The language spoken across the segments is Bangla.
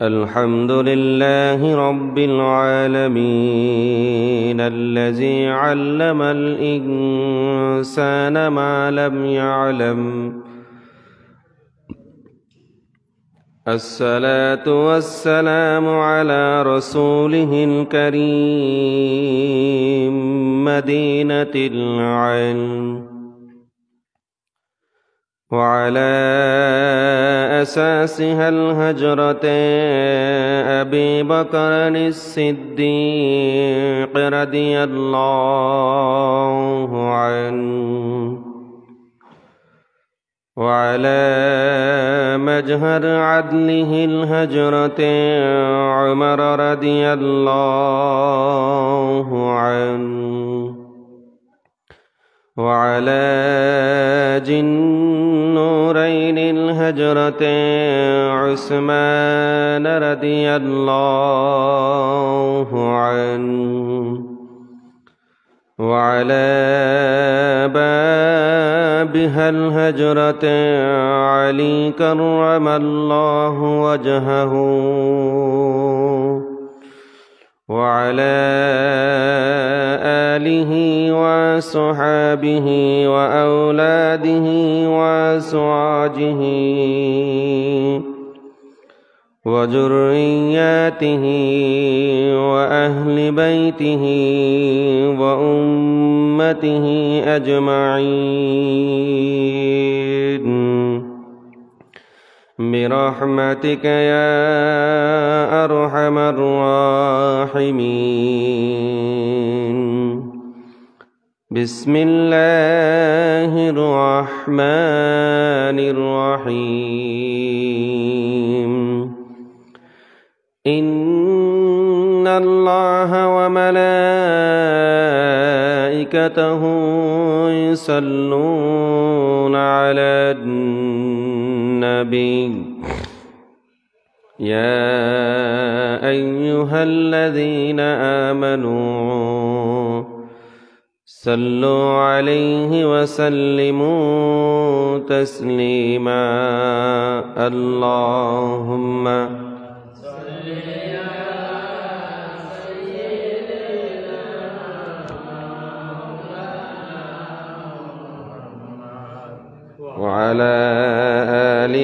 الحمد لله رب العالمين الذي علم الإنسان ما لم يعلم. الصلاة والسلام على رسوله الكريم مدينة العلم، وعلى أساسها الهجرة أبي بكر الصديق رضي الله عنه، وعلى مجهر عدله الهجرة عمر رضي الله عنه، وعلى جنورين الهجرة عثمان رضي الله عنه، وعلى بابها الهجرة علي كرم الله وجهه، وعلى آله وصحابه وأولاده وأزواجه وذرياته وأهل بيته وأمته أجمعين برحمتك يا أرحم الراحمين. بسم الله الرحمن الرحيم. إن الله وملائكته يصلون على النبي يا أيها الذين آمنوا صلوا عليه وسلموا تسليما. اللهم صل على سيدنا وعلى آل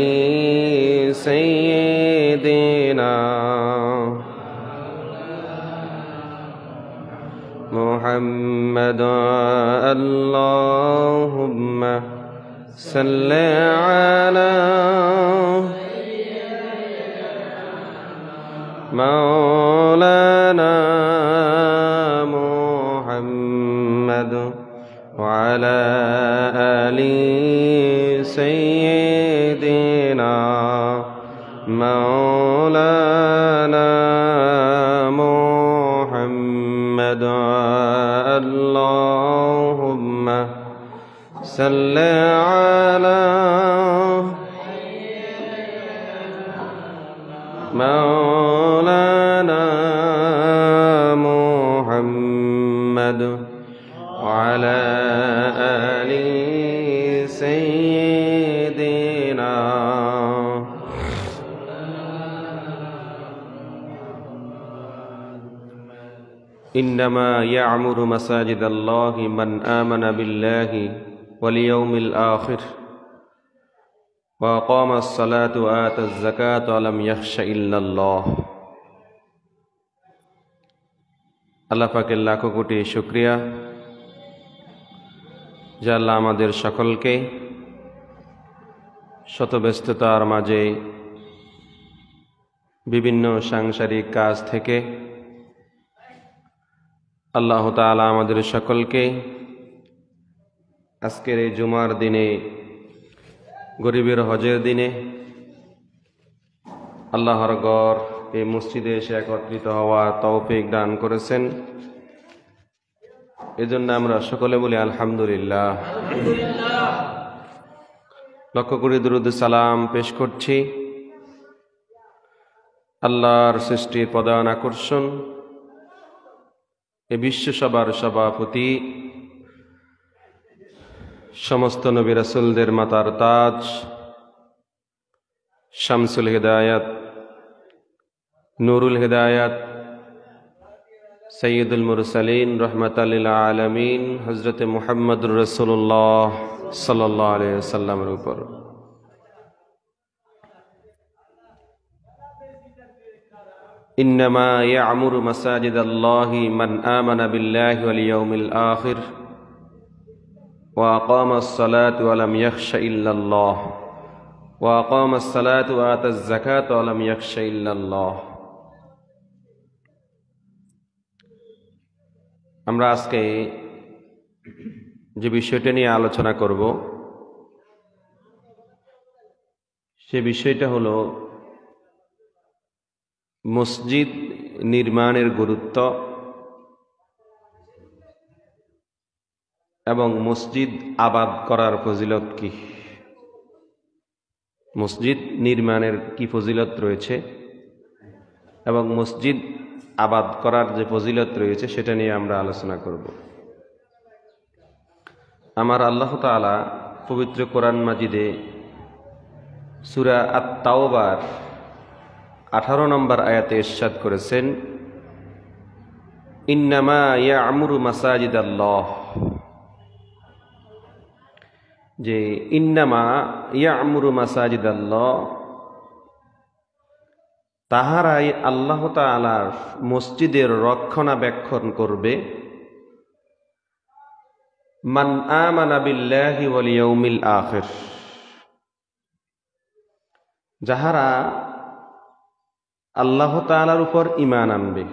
سيدنا محمد. اللهم صل على مولانا محمد وعلى آل سيدنا مولانا محمد. اللهم صل على مولانا محمد وعلى آل سيدنا. إنما يعمر مساجد الله من آمن بالله واليوم الآخر وأقام الصلاة وآتى الزكاة ولم يخش إلا الله. আল্লাহ পাকের লাখো কোটি শুকরিয়া যে আল্লাহ আমাদের সকলকে শত ব্যস্ততার মাঝে বিভিন্ন সাংসারিক কাজ থেকে আল্লাহ তাআলা আমাদের সকলকে আজকের এই জুমার দিনে, গরিবের হজের দিনে আল্লাহর ঘর এই মসজিদে এসে একত্রিত হওয়ার তৌফিক দান করেছেন। এজন্য আমরা সকলে বলি আলহামদুলিল্লাহ। লক্ষ কোটি দুরূদ সালাম পেশ করছি আল্লাহর সৃষ্টির প্রধান আকর্ষণ এ বিশ্বসভার সভাপতি সমস্ত নবী রাসূলদের মাতার তাজ শামসুল হিদায়াত, নুরুল হিদায়াত, সৈয়দুল মুরসালিন রহমাতাল লিল আলামিন হযরত মুহাম্মদুর রাসূলুল্লাহ সাল্লাল্লাহু আলাইহি ওয়াসাল্লামের উপর। ইন্নামা ইয়া'মুরু মাসাজিদাল্লাহি মান আমানা বিল্লাহি ওয়াল ইয়াউমিল আখির ওয়া আকামাস সালাতা ওয়া লাম ইয়াখশা ইল্লাল্লাহ ওয়া আকামাস সালাতা ওয়া আতাজ যাকাতা ওয়া লাম ইয়াখশা ইল্লাল্লাহ। আমরা আজকে যে বিষয়টা নিয়ে আলোচনা করব সে বিষয়টা হলো মসজিদ নির্মাণের গুরুত্ব এবং মসজিদ আবাদ করার ফজিলত কি। মসজিদ নির্মাণের কি ফজিলত রয়েছে এবং মসজিদ আবাদ করার যে ফজিলত রয়েছে সেটা নিয়ে আমরা আলোচনা করব। আমার আল্লাহ তাআলা পবিত্র কোরআন মাজিদে সূরা আত-তাওবার 18 নম্বর আয়াতে ইরশাদ করেছেন, ইন্নামা ইয়া'মুরু মাসাজিদাল্লাহ, যে ইন্নামা ইয়া'মুরু মাসাজিদাল্লাহ, তাহারাই আল্লাহ তাআলার মসজিদের রক্ষণাবেক্ষণ করবে, মান আমানা বিল্লাহি ওয়াল ইয়াউমিল আখির, যাহারা আল্লাহ তাআলার উপর ঈমান আনবে,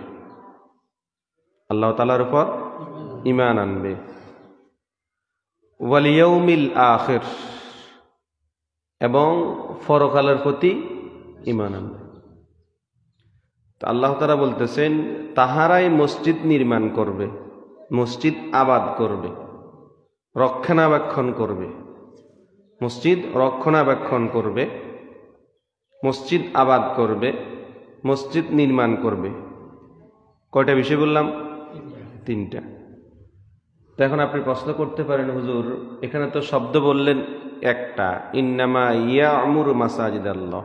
আল্লাহ তাআলার উপর ঈমান আনবে, ওয়াল ইয়াউমিল আখির, এবং পরকালের প্রতি ঈমান আনবে। আল্লাহ তাআলা বলতেছেন তাহারাই মসজিদ নির্মাণ করবে, মসজিদ আবাদ করবে, রক্ষণাবেক্ষণ করবে, মসজিদ রক্ষণাবেক্ষণ করবে, মসজিদ আবাদ করবে, মসজিদ নির্মাণ করবে। কয়টা বিষয় বললাম? 3টা। তো এখন আপনি প্রশ্ন করতে পারেন, হুজুর এখানে তো শব্দ বললেন একটা, ইন্নামা ইয়া'মুরু মাসাজিদাল্লাহ।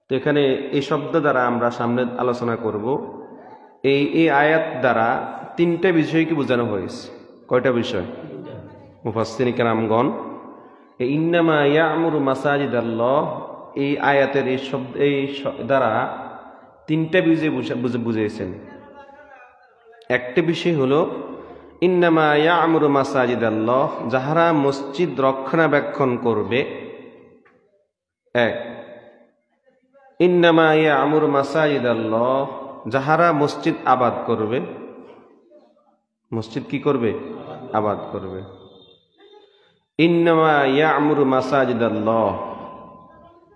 তো এখানে এই শব্দ দ্বারা আমরা সামনে আলোচনা করব, এই আয়াত দ্বারা 3টা বিষয়কে বোঝানো হয়েছে। কয়টা বিষয়? মুফাসসিরিন কেরামগণ এই ইন্নামা ইয়া'মুরু মাসাজিদাল্লাহ এই আয়াতের এই শব্দ এই দ্বারা 3টা বিষয় বুঝিয়েছেন। একটা বিষয় হলো ইন্নামা ইয়া'মুরু মাসাজিদাল্লাহ, যাহারা মসজিদ রক্ষণাবেক্ষণ করবে। ইন্নামা ইয়া'মুরু মাসাজিদাল্লাহ, যাহারা মসজিদ আবাদ করবে। মসজিদ কি করবে? আবাদ করবে। ইন্নামা ইয়া'মুরু মাসাজিদাল্লাহ,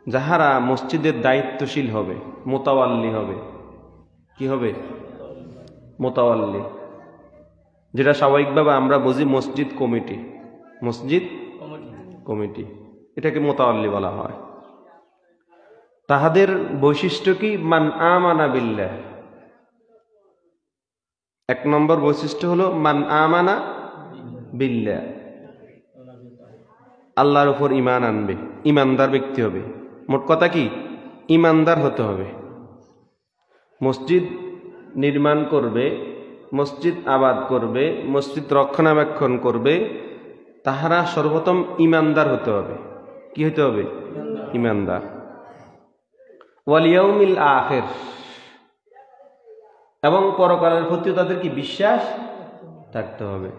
যাহারা মসজিদের দায়িত্বশীল হবে, মোতাওয়াল্লি হবে। কি হবে? মোতাওয়াল্লি, যেটা স্বাভাবিকভাবে আমরা বুঝি মসজিদ কমিটি, মসজিদ কমিটি, এটাকে মোতাওয়াল্লি বলা হয়। তাহাদের বৈশিষ্ট্য কি? মান আমানা বিল্লাহ, 1 নম্বর বৈশিষ্ট্য হলো মান আমানা বিল্লাহ, আল্লাহর উপর ঈমান আনবে, ঈমানদার ব্যক্তি হবে। মোট কথা কি? ঈমানদার হতে হবে। মসজিদ নির্মাণ করবে, মসজিদ আবাদ করবে, মসজিদ রক্ষণাবেক্ষণ করবে, তাহারা সর্বপ্রথম ঈমানদার হতে হবে। কি হতে হবে? ঈমানদার। ওয়াল ইয়াউমিল আখির, এবং পরকালের প্রতি তাদের কি বিশ্বাস থাকতে হবে।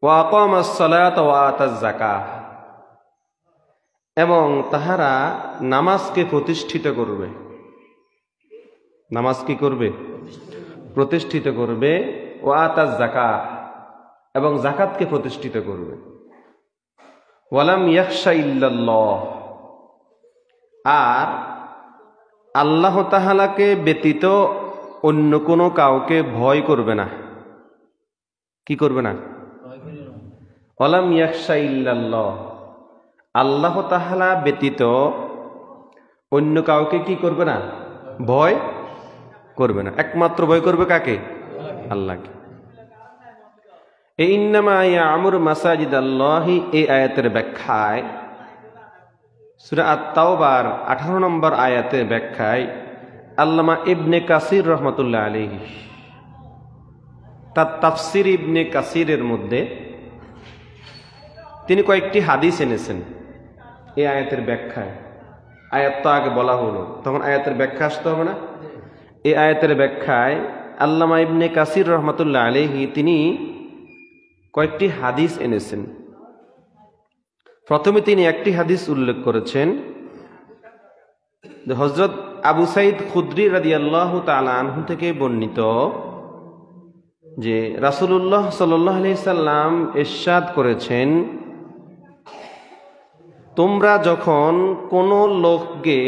ওয়া আকামাস সালাতা ওয়া আতাজ যাকাত, এবং তাহারা নামাজকে প্রতিষ্ঠিত করবে। নামাজ কি করবে? প্রতিষ্ঠিত করবে। ওয়া আতাজ যাকাত, এবং যাকাতকে প্রতিষ্ঠিত করবে। ওয়ালাম ইয়াখশা ইল্লাল্লাহ, আর আল্লাহ তাআলাকে ব্যতীত অন্য কোনো কাউকে ভয় করবে না। কি করবে না? ওয়ালাম ইয়াখশা ইল্লাল্লাহ, আল্লাহ তাআলা ব্যতীত অন্য কাউকে কি করবে না? ভয় করবে না। একমাত্র ভয় করবে কাকে? আল্লাহকে। এই ইন্নামা ইয়া'মুরু মাসাজিদাল্লাহি এই আয়াতের ব্যাখ্যায় সূরা আত-তাওবার 18 নম্বর আয়াতের ব্যাখ্যায় আল্লামা ইবনে কাসির রহমতুল্লাহ আলাইহি তার তাফসির ইবনে কাসিরের মধ্যে তিনি কয়েকটি হাদিস এনেছেন এই আয়াতের ব্যাখ্যায়। আয়াত তো আগে বলা হলো, তখন আয়াতের ব্যাখ্যা আসতে হবে না? এই আয়াতের ব্যাখ্যায় আল্লামা ইবনে কাসির রহমতুল্লাহ আলাইহি তিনি কয়েকটি হাদিস এনেছেন। প্রথমে তিনি একটি হাদিস উল্লেখ করেছেন যে হযরত আবু সাঈদ খুদরি রাদিয়াল্লাহু তাআলা আনহু থেকে বর্ণিত যে রাসূলুল্লাহ সাল্লাল্লাহু আলাইহি সাল্লাম ইরশাদ করেছেন, তোমরা যখন কোনো লোককে,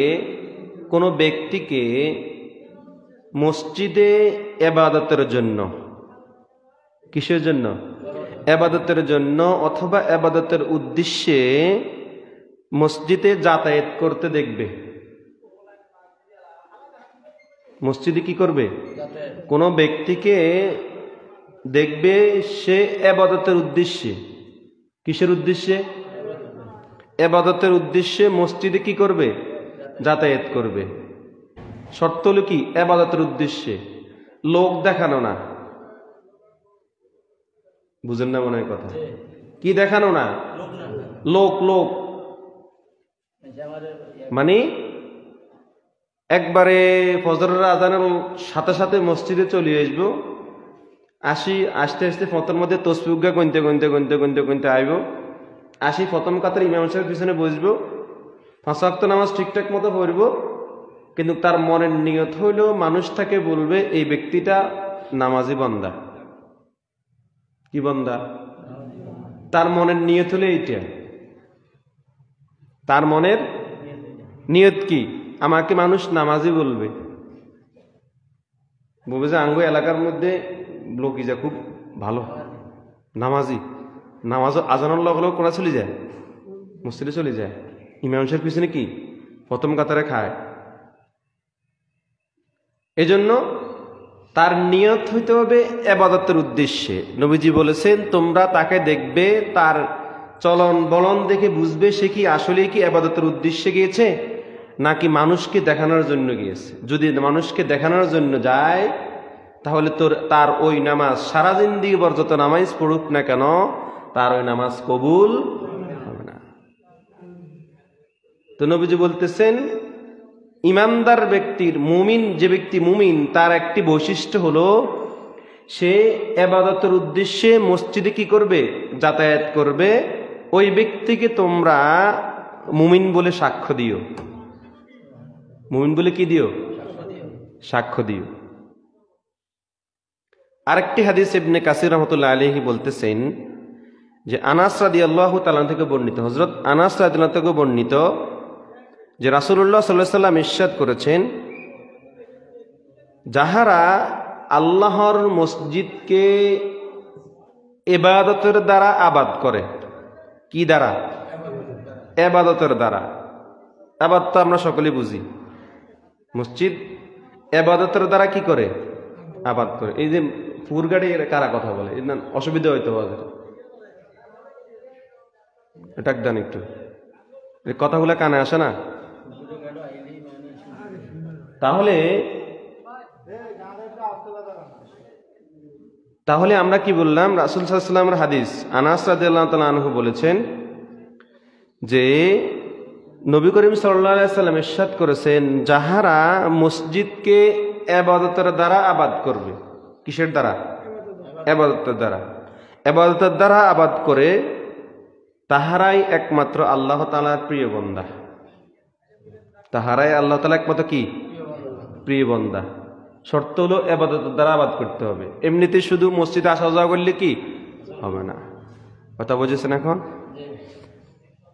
কোনো ব্যক্তিকে মসজিদে ইবাদতের জন্য, কিসের জন্য? ইবাদতের জন্য অথবা ইবাদতের উদ্দেশ্যে মসজিদে যাতায়াত করতে দেখবে। মসজিদে কি করবে? কোনো ব্যক্তিকে দেখবে সে ইবাদতের উদ্দেশ্যে, কিসের উদ্দেশ্যে? ইবাদতের উদ্দেশ্যে মসজিদে কি করবে? যাতায়াত করবে। শর্ত হলো কি? ইবাদতের উদ্দেশ্যে, লোক দেখানো না। বুঝেন না মনে হয় কথা? কি দেখানো না? লোক লোক মানে একবারে ফজরের আজানের সাথে সাথে মসজিদে চলে আসবো, আস্তে আস্তে ফতর মধ্যে তসবিহ গুনতে গুনতে গুনতে গুনতে গুনতে আইব, প্রথম কাতার ইমাম সাহেবের পিছনে বসবো, 5 ওয়াক্ত নামাজ ঠিকঠাক মতো পড়বো, কিন্তু তার মনের নিয়ত হইল মানুষ তাকে বলবে এই ব্যক্তিটা নামাজি বান্দা। কি বান্দা? তার মনের নিয়ত হলে এইটা। তার মনের নিয়ত কি? আমাকে মানুষ নামাজি বলবে, বলবে যে আঙ্গু এলাকার মধ্যে লোকিজা খুব ভালো নামাজি, নামাজ আজানোর লগ লগ কোনা চলে যায়, মসজিদে চলে যায়, ইমাম সাহেবের পিছনে কি প্রথম কাতারে খায়। এজন্য তার নিয়ত হইতে হবে ইবাদতের উদ্দেশ্যে। নবীজি বলেছেন, তোমরা তাকে দেখবে, তার চলন বলন দেখে বুঝবে সে কি আসলে কি ইবাদতের উদ্দেশ্যে গিয়েছে নাকি মানুষকে দেখানোর জন্য গিয়েছে। যদি মানুষকে দেখানোর জন্য যায় তাহলে তার ওই নামাজ সারা জিন্দেগি ভর যত নামাজ পড়ুক না কেন তার ওই নামাজ কবুল হবে না। তো নবীজি বলতেছেন, ইমানদার ব্যক্তির, মুমিন যে ব্যক্তি মুমিন, তার একটি বৈশিষ্ট্য হলো সে ইবাদতের উদ্দেশ্যে মসজিদে কি করবে? যাতায়াত করবে। ওই ব্যক্তিকে তোমরা মুমিন বলে সাক্ষ্য দিও। মুমিন বলে কি দিও? সাক্ষ্য দিও। আরেকটি হাদিস ইবনে কাসির রহমতুল্লাহ আলাইহি বলতেছেন যে আনাস রাদিয়াল্লাহু তাআলা থেকে বর্ণিত, হযরত আনাস রাদিয়াল্লাহু থেকে বর্ণিত যে রাসূলুল্লাহ সাল্লাল্লাহু আলাইহি ওয়াসাল্লাম ইরশাদ করেছেন, যাহারা আল্লাহর মসজিদকে ইবাদতের দ্বারা আবাদ করে। কি দ্বারা? ইবাদতের দ্বারা। আবাদ তো আমরা সকলেই বুঝি, মসজিদ ইবাদতের দ্বারা কি করে? আবাদ করে। এই যে ফুরগাড়ি কারা কথা বলে, এর অসুবিধা হইতে পারে, এটা দেন একটু, এই কথাগুলো কানে আসে না। তাহলে আমরা কি বললাম? রাসূল সাল্লাল্লাহু আলাইহি ওয়াসাল্লামের হাদিস, আনাস রাদিয়াল্লাহু তাআলা আনহু বলেছেন যে নবী করিম সাল্লাল্লাহু আলাইহি ওয়াসাল্লাম ইরশাদ করেছেন, যাহারা মসজিদকে ইবাদতের দ্বারা আবাদ করবে। কিসের দ্বারা? ইবাদতের দ্বারা। ইবাদতের দ্বারা আবাদ করে তাহারাই একমাত্র আল্লাহ তাআলার প্রিয় বান্দা। তাহারাই আল্লাহ তাআলা একমাত্র কি? প্রিয় বান্দা। শর্ত হলো ইবাদতের দ্বারা আবাদ করতে হবে। এমনিতে শুধু মসজিদে আসা যাওয়া করলে কি হবে না। কথা বুঝেছেন এখন?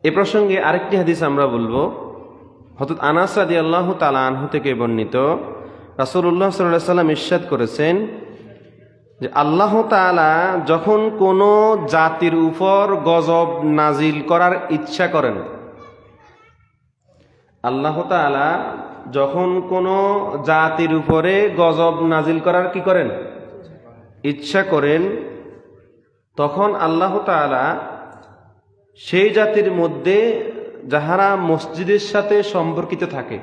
এ প্রসঙ্গে আরেকটি হাদিস আমরা বলবো, হযরত আনাস রাদিয়াল্লাহু তাআলা আনহু থেকে বর্ণিত, রাসূলুল্লাহ সাল্লাল্লাহু আলাইহি ওয়াসাল্লাম ইরশাদ করেছেন যে আল্লাহ তাআলা যখন কোনো জাতির উপর গজব নাজিল করার ইচ্ছা করেন, আল্লাহ তাআলা যখন কোনো জাতির উপরে গজব নাজিল করার কি করেন? ইচ্ছা করেন, তখন আল্লাহ তাআলা সেই জাতির মধ্যে যাহারা মসজিদের সাথে সম্পর্কিত থাকে,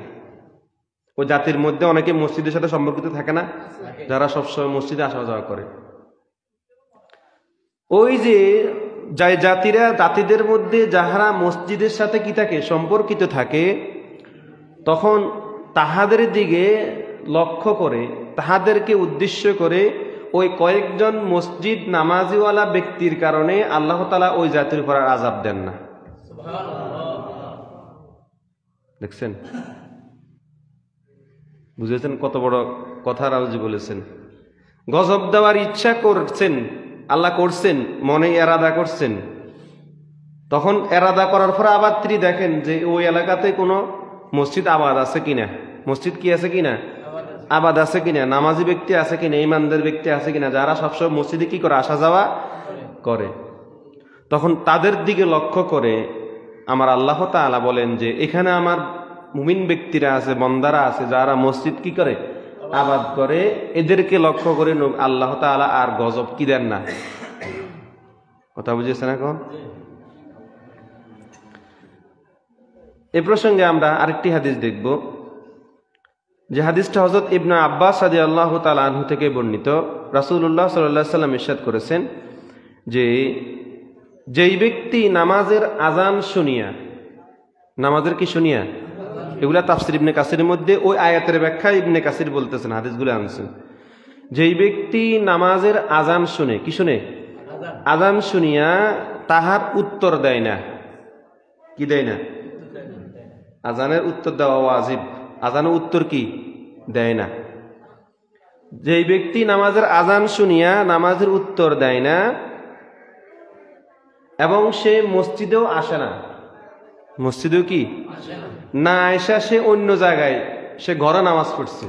ওই জাতির মধ্যে অনেকে মসজিদের সাথে সম্পর্কিত থাকে না, যারা সবসময় মসজিদে আসা যাওয়া করে। ওই যে জাতিদের মধ্যে যাহারা মসজিদের সাথে কি থাকে, সম্পর্কিত থাকে, তখন তাহাদের দিকে লক্ষ্য করে, তাহাদেরকে উদ্দেশ্য করে ওই কয়েকজন মসজিদ নামাজিওয়ালা ব্যক্তির কারণে আল্লাহ তাআলা ওই জাতির উপর আর আযাব দেন না। দেখছেন, বুঝেছেন কত বড় কথা রাউজি বলেছেন। গজব দেওয়ার ইচ্ছা করছেন, আল্লাহ করছেন, মনে এরাদা করছেন, তখন এরাদা করার পর আবার তিনি দেখেন যে ওই এলাকাতে কোনো মসজিদ আবাদ আছে কিনা, মসজিদ কি আছে কিনা, আবাদ আছে কিনা, নামাজি ব্যক্তি আছে কিনা, ইমানদার ব্যক্তি আছে কিনা, যারা সবসময় মসজিদে কি করে, আসা যাওয়া করে। তখন তাদের দিকে লক্ষ্য করে আমার আল্লাহ তাআলা বলেন যে এখানে আমার মুমিন ব্যক্তিরা আছে, বন্দারা আছে, যারা মসজিদ কি করে, আবাদ করে, এদেরকে লক্ষ্য করে আল্লাহ তাআলা আর গজব কি দেন না। কথা বুঝেছেন? এখন এ প্রসঙ্গে আমরা আরেকটি হাদিস দেখব, যে হাদিসটা হযরত ইবনে আব্বাস রাদিয়াল্লাহু তাআলা আনহু থেকে বর্ণিত। রাসূলুল্লাহ সাল্লাল্লাহু আলাইহি ওয়াসাল্লাম ইরশাদ করেছেন যে যেই ব্যক্তি নামাজের আজান শুনিয়া, নামাজের কি শুনিয়া, এগুলা তাফসীর ইবনে কাসিরের মধ্যে ওই আয়াতের ব্যাখ্যা ইবনে কাসির বলতেছেন, হাদিসগুলো আনছেন। যেই ব্যক্তি নামাজের আজান শুনে, কি শুনে, আজান শুনিয়া তাহার উত্তর দেয় না, কি দেয় না, আজানের উত্তর দেওয়া ওয়াজিব, আজানের উত্তর কি দেয় না। যেই ব্যক্তি নামাজের আজান শুনিয়া নামাজের উত্তর দেয় না এবং সে মসজিদেও আসে না, মসজিদেও কি না আয়সা, সে অন্য জায়গায়, সে ঘরে নামাজ পড়ছে।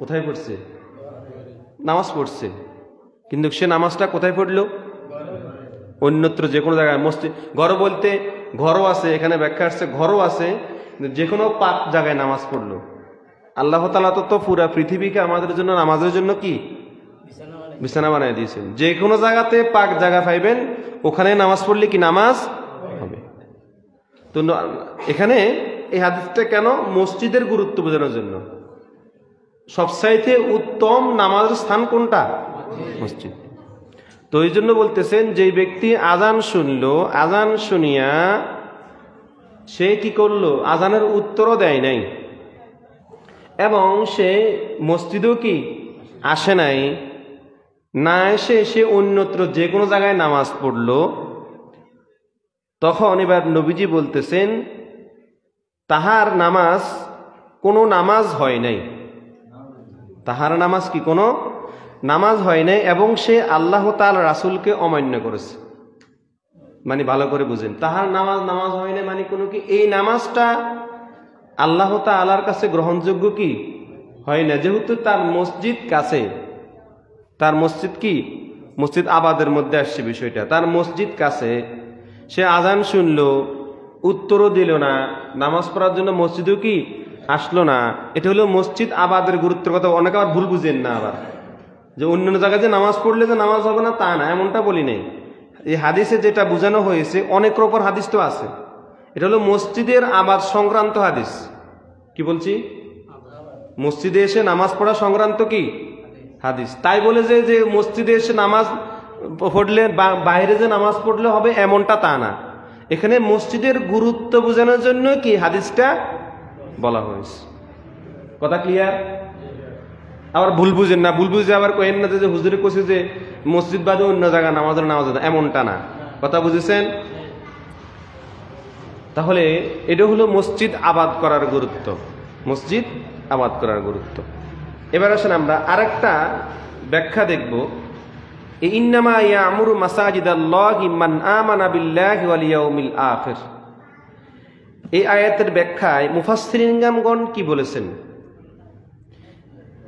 কোথায় পড়ছে? নামাজ পড়ছে, কিন্তু সে নামাজটা কোথায় পড়লো? অন্যত্র যে কোনো জায়গায়। মসজিদ ঘর বলতে ঘরও আছে, এখানে ব্যাখ্যা আসছে ঘরও আছে, যে কোনো পাক জায়গায় নামাজ পড়লো। আল্লাহ তাআলা তো পুরা পৃথিবীকে আমাদের জন্য নামাজের জন্য কি বিছানা বানিয়ে দিয়েছেন। যে কোনো জায়গাতে পাক জায়গা পাইবেন, ওখানে নামাজ পড়লে কি নামাজ হবে। তো এখানে এই হাদিসটা কেন? মসজিদের গুরুত্ব বোঝানোর জন্য। সবচাইতে উত্তম নামাজের স্থান কোনটা? মসজিদ। তো এই জন্য বলতেছেন, যে ব্যক্তি আজান শুনলো, আজান শুনিয়া সে কি করলো, আজানের উত্তরও দেয় নাই এবং সে মসজিদেও কি আসে নাই, না এসে সে অন্যত্র যে কোনো জায়গায় নামাজ পড়লো, তখন এবার নবীজি বলতেছেন তাহার নামাজ কোনো নামাজ হয় নাই, তাহার নামাজ কি কোনো নামাজ হয় নাই এবং সে আল্লাহ তাআলা রাসূলকে অমান্য করেছে। মানে ভালো করে বুঝেন, তাহার নামাজ হয় নাই মানে কোনো কি এই নামাজটা আল্লাহ তাআলার কাছে গ্রহণযোগ্য কি হয় না, যেহেতু তার মসজিদ কাছে, তার মসজিদ কি মসজিদ আবাদের মধ্যে আসছে বিষয়টা, তার মসজিদ কাছে, সে আজান শুনলো, উত্তরও দিল না, নামাজ পড়ার জন্য মসজিদেও কি আসলো না। এটা হলো মসজিদ আবাদের গুরুত্বের কথা। অনেকে আবার ভুল বুঝেন না, আবার যে অন্য জায়গায় যে নামাজ পড়লে যে নামাজ হবে না তা না, এমনটা বলি নাই। এই হাদিসে যেটা বোঝানো হয়েছে, অনেক রকম হাদিস তো আছে, এটা হলো মসজিদের আবাদ সংক্রান্ত হাদিস। কি বলছি? মসজিদে এসে নামাজ পড়া সংক্রান্ত কি হাদিস। তাই বলে যে মসজিদে এসে নামাজ পড়লে বাইরে যে নামাজ পড়লে হবে এমনটা তা না। এখানে মসজিদের গুরুত্ব বোঝানোর জন্য কি হাদিসটা বলা হয়েছে। কথা ক্লিয়ার? আবার ভুল বুঝেন না, ভুল বুঝে আবার কহেন না যে হুজুরে কইছে যে মসজিদ বাদে অন্য জায়গা নামাজ এমনটা না। কথা বুঝেছেন? তাহলে এটা হলো মসজিদ আবাদ করার গুরুত্ব, মসজিদ আবাদ করার গুরুত্ব। এবার আসেন আমরা আরেকটা ব্যাখ্যা দেখব। ইন্নামা ইয়ামুরু মাসাজিদাল্লাহি মান আমানা বিল্লাহি ওয়াল ইয়াউমিল আখির। এই আয়াতের ব্যাখ্যায় মুফাসসিরিনগণ কি বলেছেন?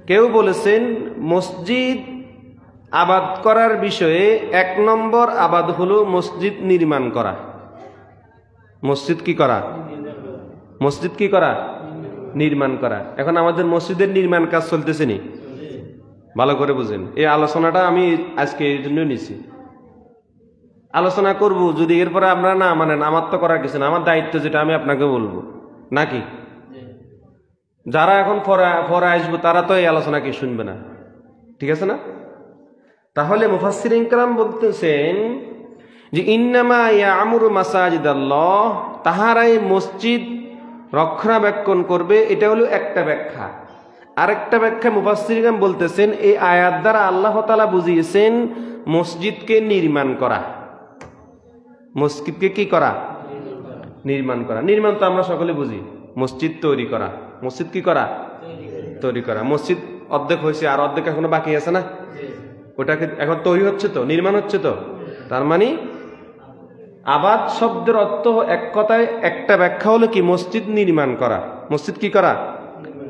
কেউ বলেছেন মসজিদ আবাদ করার বিষয়ে 1 নম্বর আবাদ হলো মসজিদ নির্মাণ করা। মসজিদ কি করা? মসজিদ কি করা? নির্মাণ করা। এখন আমাদের মসজিদের নির্মাণ কাজ চলতেছে নি? ভালো করে বুঝেন, এই আলোচনাটা আমি আজকে এই জন্য নিছি। আলোচনা করব, যদি এরপরে আমরা না মানেন আমার তো করার কিছু না, আমার দায়িত্ব যেটা আমি আপনাকে বলবো নাকি? যারা এখন পরে আসবো তারা তো এই আলোচনা কি শুনবে না, ঠিক আছে না? তাহলে মুফাসসিরিন কেরাম বলতেছেন যে ইন্নামা ইয়ামুরু মাসাজিদাল্লাহ, তাহারাই মসজিদ রক্ষণাবেক্ষণ করবে, এটা হলো একটা ব্যাখ্যা। আরেকটা ব্যাখ্যা মুফাসসিরিন কেরাম বলতেছেন এই আয়াত দ্বারা আল্লাহ তাআলা বুঝিয়েছেন মসজিদকে নির্মাণ করা। মসজিদকে কি করা? নির্মাণ করা। নির্মাণ তো আমরা সকলে বুঝি, মসজিদ তৈরি করা। মসজিদ কি করা? তৈরি করা। মসজিদ অর্ধেক হয়েছে, আর অর্ধেক এখনো বাকি আছে না? ওটাকে এখন তৈরি হচ্ছে তো, নির্মাণ হচ্ছে তো। তার মানে আবাদ শব্দের অর্থ এক কথায় একটা ব্যাখ্যা হলো কি মসজিদ নির্মাণ করা। মসজিদ কি করা?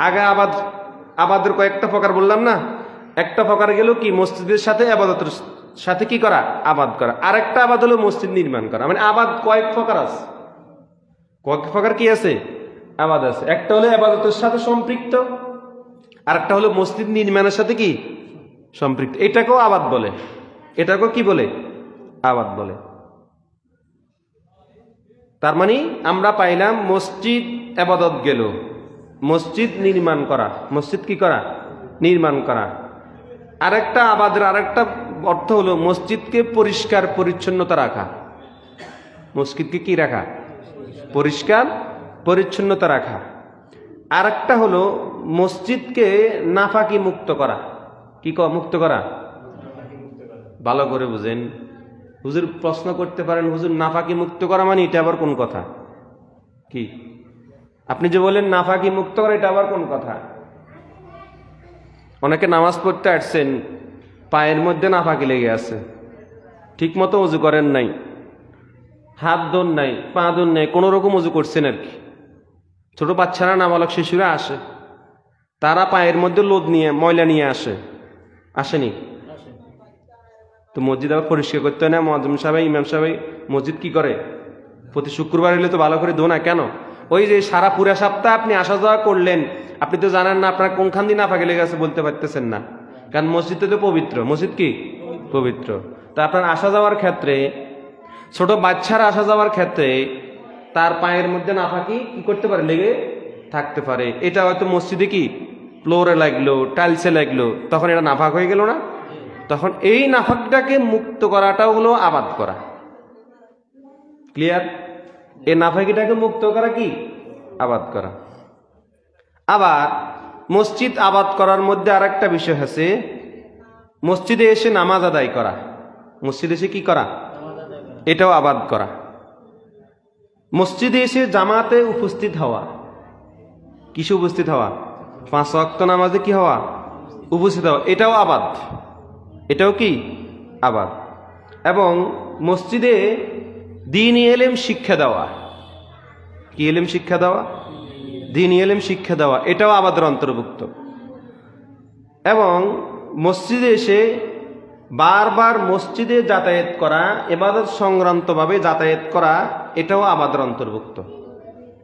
আগে আবাদের কয়েকটা প্রকার বললাম না, একটা প্রকার গেল কি মসজিদের সাথে আবাদতের সাথে কি করা? আবাদ করা। আরেকটা আবাদ হলো মসজিদ নির্মাণ করা। মানে আবাদ কয়েক প্রকার আছে, কয়েক প্রকার কি আছে? আবাদ আছে। একটা হলো আবাদতের সাথে সম্পৃক্ত, আরেকটা হলো মসজিদ নির্মাণের সাথে কি সম্পৃক্ত। এটাকেও আবাদ বলে, এটাকেও কি বলে? আবাদ বলে। তার মানে আমরা পাইলাম মসজিদ আবাদত গেল, মসজিদ নির্মাণ করা। মসজিদ কি করা? নির্মাণ করা। আরেকটা আবাদের আরেকটা অর্থ হলো মসজিদকে পরিষ্কার পরিচ্ছন্নতা রাখা। মসজিদকে কি রাখা? পরিষ্কার পরিচ্ছন্নতা রাখা। আরেকটা হলো মসজিদকে নাফাকি মুক্ত করা। কি মুক্ত করা? ভালো করে বুঝেন। হুজুর প্রশ্ন করতে পারেন, হুজুর নাফাকি মুক্ত করা মানে এটা আবার কোন কথা? কি আপনি যে বলেন নাফাকি মুক্ত করা, এটা আবার কোন কথা? অনেকে নামাজ পড়তে আসছেন, পায়ের মধ্যে নাফাকি লেগে আছে, ঠিক মতো উজু করেন নাই, হাত ধোন নাই, পা ধোন নাই, কোন রকম উজু করছেন আর কি। ছোট বাচ্চারা, নাবালক শিশুরা আসে, তারা পায়ের মধ্যে লোদ নিয়ে ময়লা নিয়ে আসেনি? তো মসজিদ আবার পরিষ্কার করতে হয় না? মুয়াজ্জিম সাহেব, ইমাম সাহেব মসজিদ কি করে? প্রতি শুক্রবার এলে তো ভালো করে ধো না কেন? ওই যে সারা পুরা সপ্তাহ আপনি আসা যাওয়া করলেন, আপনি তো জানেন না আপনার কোনখান দিয়ে নাফাকি লেগে গেছে, বলতে পারতেছেন না, কারণ মসজিদ তো পবিত্র। মসজিদ কি পবিত্র। তা আপনার আসা যাওয়ার ক্ষেত্রে, ছোট বাচ্চারা আসা যাওয়ার ক্ষেত্রে তার পায়ের মধ্যে নাফাকি কি করতে পারে? লেগে থাকতে পারে। এটা হয়তো মসজিদে কি ফ্লোরে লাগলো, টাইলসে লাগলো, তখন এটা নাফাক হয়ে গেল না? তখন এই নাফাকটাকে মুক্ত করাটাও হলো আবাদ করা। ক্লিয়ার? এই নাফাকিটাকে মুক্ত করা কি? আবাদ করা। আবার মসজিদ আবাদ করার মধ্যে আর একটা বিষয় আছে, মসজিদে এসে নামাজ আদায় করা। মসজিদে এসে কি করা? এটাও আবাদ করা। মসজিদে এসে জামাতে উপস্থিত হওয়া। কিসে উপস্থিত হওয়া? 5 ওয়াক্ত নামাজে কি হওয়া? উপস্থিত হওয়া। এটাও আবাদ। এটাও কি আবাদ। এবং মসজিদে দ্বীনি ইলম শিক্ষা দেওয়া। কি ইলম শিক্ষা দেওয়া? দ্বীনি ইলম শিক্ষা দেওয়া। এটাও আবাদের অন্তর্ভুক্ত। এবং মসজিদে এসে বারবার মসজিদে যাতায়াত করা, ইবাদত সংক্রান্তভাবে যাতায়াত করা, এটাও আবাদের অন্তর্ভুক্ত।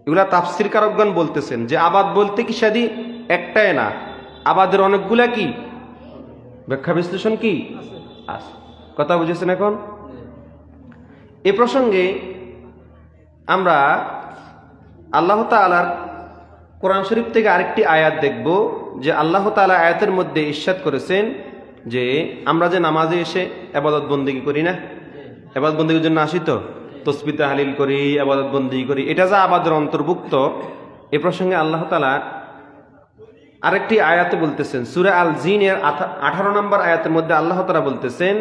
এগুলা তাফসীর কারকগণ বলতেছেন যে আবাদ বলতে কি সাদি একটাই না, আবাদের অনেকগুলা কি ব্যাখ্যা বিশ্লেষণ কি আছে। কথা বুঝেছেন? এখন এ প্রসঙ্গে আমরা আল্লাহ তাআলার কোরআন শরীফ থেকে আরেকটি আয়াত দেখব, যে আল্লাহ তাআলা আয়াতের মধ্যে ইরশাদ করেছেন যে আমরা যে নামাজে এসে ইবাদত বন্দেগী করি না, ইবাদত বন্দেগীর জন্য আসি তো, তাসবিহ তাহলিল করি, ইবাদত বন্দেগী করি, এটা যা আবাদের অন্তর্ভুক্ত। এ প্রসঙ্গে আল্লাহ তাআলা আরেকটি আয়াতে বলতেছেন, সূরা আল জিনের 18 নম্বর আয়াতের মধ্যে আল্লাহ তাআলা বলতেছেন,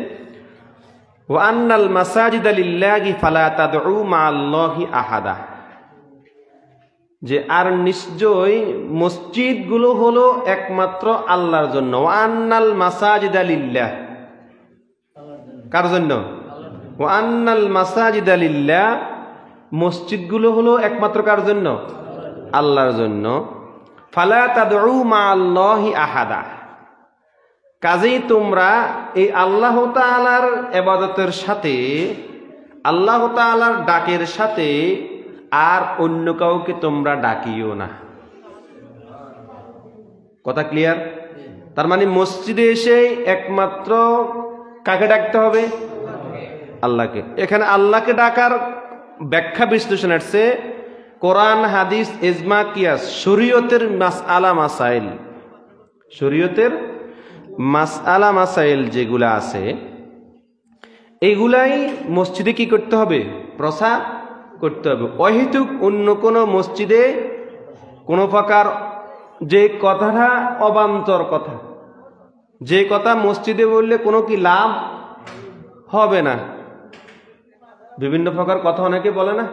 ওয়া আন্নাল মাসাজিদা লিল্লাহি ফালা তাদউ মাআল্লাহি আহাদা, যে আর নিশ্চয় মসজিদগুলো হলো একমাত্র আল্লাহর জন্য। ওয়া আন্নাল মাসাজিদা লিল্লাহ, কার জন্য? ওয়া আন্নাল মাসাজিদা লিল্লাহ, মসজিদগুলো হলো একমাত্র কার জন্য? আল্লাহর জন্য। ফালা তাদউ মাআল্লাহি আহাদা, কাজেই তোমরা এই আল্লাহ তাআলার ইবাদতের সাথে, আল্লাহ তাআলার ডাকের সাথে আর অন্য কাউকে তোমরা ডাকিও না। কথা ক্লিয়ার? তার মানে মসজিদে এসে একমাত্র কাকে ডাকতে হবে? আল্লাহকে। এখানে আল্লাহকে ডাকার ব্যাখ্যা বিশ্লেষণ আসছে কোরআন, হাদিস, ইজমা, কিয়াস, শরীয়তের মাসআলা মাসাইল, শরীয়তের মাসআলা মাসাইল যেগুলা আছে এগুলাই মসজিদে কি করতে হবে? প্রচার করতে হবে। অহেতুক অন্য কোনো মসজিদে কোনো প্রকার যে কথাটা অবান্তর কথা, যে কথা মসজিদে বললে কোনো কি লাভ হবে না, বিভিন্ন প্রকার কথা অনেকে বলে না,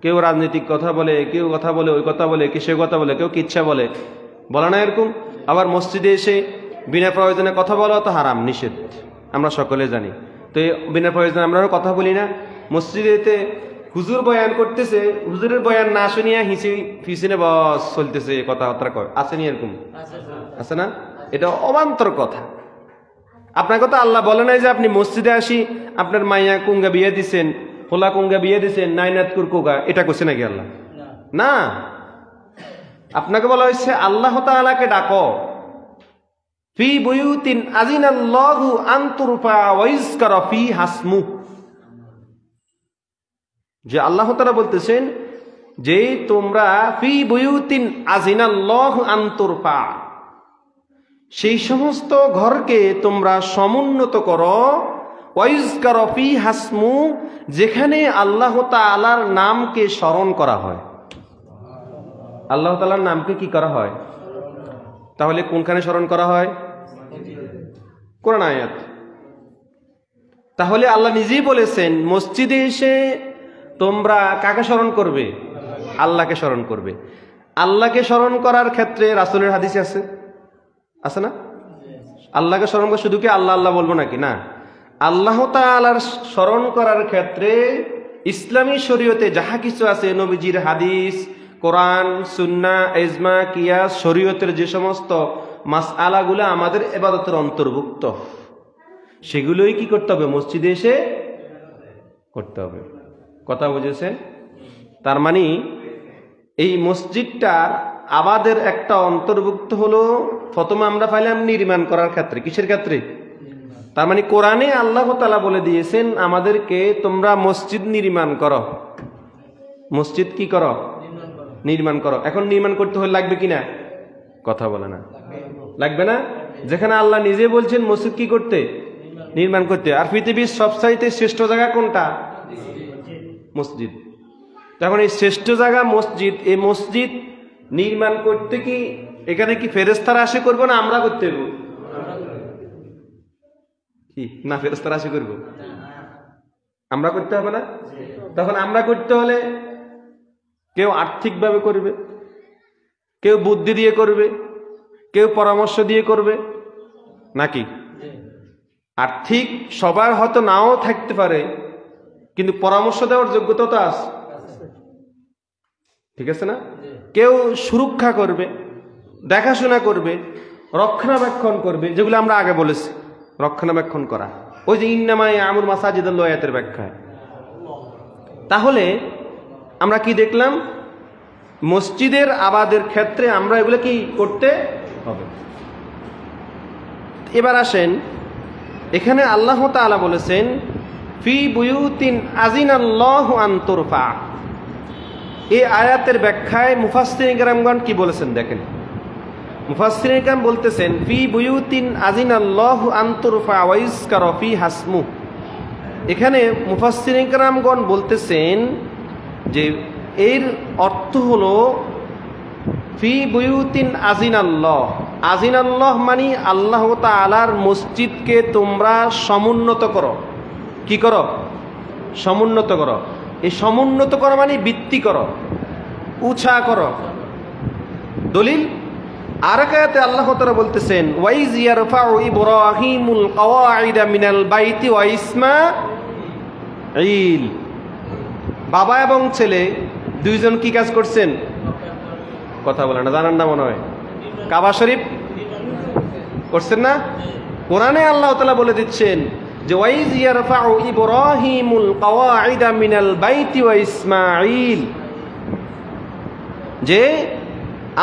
কেউ রাজনৈতিক কথা বলে, কেউ কথা বলে, ওই কথা বলে, সে কথা বলে, কেউ কিচ্ছা বলে, বলে না এরকম। আবার মসজিদে এসে বিনা প্রয়োজনে কথা বলা তো হারাম, নিষেধ, আমরা সকলে জানি। তো বিনা প্রয়োজনে আমরা কথা বলি না। মসজিদেতে হুজুর বয়ান করতেছে, হুজুরের বয়ান না শুনিয়া হিসি ফিসিনে বস চলতেছে, কথাবার্তা কয়, আসেনি এরকম? আছে না? এটা অবান্তর কথা। আপনার কথা আল্লাহ বলে নাই যে আপনি মসজিদে আসি আপনার মাইয়া কুঙ্গা বিয়ে দিচ্ছেন, হোলা কুঙ্গা বিয়ে দিচ্ছেন, নাইনাত কুরকুগা, এটা করছে নাকি আল্লাহ? না, আপনাকে বলা হয়েছে আল্লাহ তাআলাকে ডাকো, ফি বুয়ুতিন আযিনাল্লাহু আন তুরফা ওয়া ইযকারা ফি হাসমু। যে আল্লাহ তাআলা বলতেছেন যে তোমরা ফি বুয়ুতিন আযিনাল্লাহু আন তুরফা, সেই সমস্ত ঘরকে তোমরা সমুন্নত করো, ওয়া ইযকারা ফি হাসমু, যেখানে আল্লাহ তাআলার নামকে স্মরণ করা হয়। আল্লাহ তাআলার নামকে কি করা হয়? তাহলে কোনখানে স্মরণ করা হয়? কোরআন আয়াত। তাহলে আল্লাহ নিজেই বলেছেন মসজিদে এসে তোমরা কাকে স্মরণ করবে? আল্লাহকে স্মরণ করবে। আল্লাহকে স্মরণ করার ক্ষেত্রে রাসূলের হাদিসে আছে, আছে না? আল্লাহকে স্মরণ করে শুধু কি আল্লাহ আল্লাহ বলবো নাকি? না, আল্লাহ তাআলার স্মরণ করার ক্ষেত্রে ইসলামী শরীয়তে যাহা কিছু আছে, নবীজির হাদিস, কোরআন, সুন্নাহ, ইজমা, কিয়াস, শরীয়তের যে সমস্ত মাসআলাগুলো আমাদের ইবাদতের অন্তর্ভুক্ত, সেগুলোই কি করতে হবে? মসজিদে এসে করতে হবে। কথা বুঝেছেন? তার মানে এই মসজিদটার আবাদের একটা অন্তর্ভুক্ত হলো, প্রথমে আমরা পাইলাম নির্মাণ করার ক্ষেত্রে। কিসের ক্ষেত্রে? তার মানে কোরআনে আল্লাহ তাআলা বলে দিয়েছেন আমাদেরকে তোমরা মসজিদ নির্মাণ করো। মসজিদ কি করো? নির্মাণ করো। এখন নির্মাণ করতে হলে লাগবে কিনা? কথা বলে না, লাগবে না? যেখানে আল্লাহ নিজে বলছেন মসজিদ কি করতে? নির্মাণ করতে। আর পৃথিবীর সবচাইতে শ্রেষ্ঠ জায়গা কোনটা? মসজিদ। তখন এই শ্রেষ্ঠ জায়গা মসজিদ, এই মসজিদ নির্মাণ করতে কি এখানে কি ফেরেশতারা আসে করবো না আমরা করতে হবে? কি না, ফেরেশতারা আসে করবো? আমরা করতে হবে না? তখন আমরা করতে হলে কেউ আর্থিকভাবে করবে, কেউ বুদ্ধি দিয়ে করবে, কেউ পরামর্শ দিয়ে করবে, নাকি? আর্থিক সবার হয়তো নাও থাকতে পারে, কিন্তু পরামর্শ দেওয়ার যোগ্যতা তো আছে, ঠিক আছে না? কেউ সুরক্ষা করবে, দেখাশোনা করবে, রক্ষণাবেক্ষণ করবে, যেগুলো আমরা আগে বলেছি রক্ষণাবেক্ষণ করা, ওই যে ইন্নামা ইয়ামুরু মাসাজিদাল্লাহ আয়াতের ব্যাখ্যা। তাহলে আমরা কি দেখলাম? মসজিদের আবাদের ক্ষেত্রে আমরা এগুলো কি করতে হবে। এবার আসেন, এখানে আল্লাহ তাআলা বলেছেন ফি বুয়ুতিন আযিনাল্লাহু আন তুরফা। এই আয়াতের ব্যাখ্যায় মুফাসসিরিন কেরামগণ কি বলেছেন দেখেন। মুফাসসিরিন কেরাম বলতেছেন ফি বুয়ুতিন আযিনাল্লাহু আন তুরফা ওয়া ইযকারা ফি হাসমু। এখানে মুফাসসিরিন কেরামগণ বলতেছেন যে এর অর্থ হলো ফি বুয়ুতিন আযিনাল্লাহ। আযিনাল্লাহ মানে আল্লাহ তাআলার মসজিদকে তোমরা সমুন্নত করো। কি করো? সমুন্নত করো। এই সমুন্নত করো মানে বৃদ্ধি করো, উঁচা করো। দলিল আর এক আয়াতে আল্লাহ তাআলা বলতেছেন ওয়াইজ ইয়ারফাউ ইব্রাহিমুল কওয়াইদা মিনাল বাইতি ওয়া ইসমাঈল। বাবা এবং ছেলে দুইজন কি কাজ করছেন? কথা বলে না, জানান না মনে হয়। কাবা শরীফ করছেন না? কোরআনে আল্লাহ তাআলা বলে দিচ্ছেন যে ওয়াইজ ইয়ারফাউ ইব্রাহিমুল কওয়াইদা মিনাল বাইতি ওয়া ইসমাঈল, যে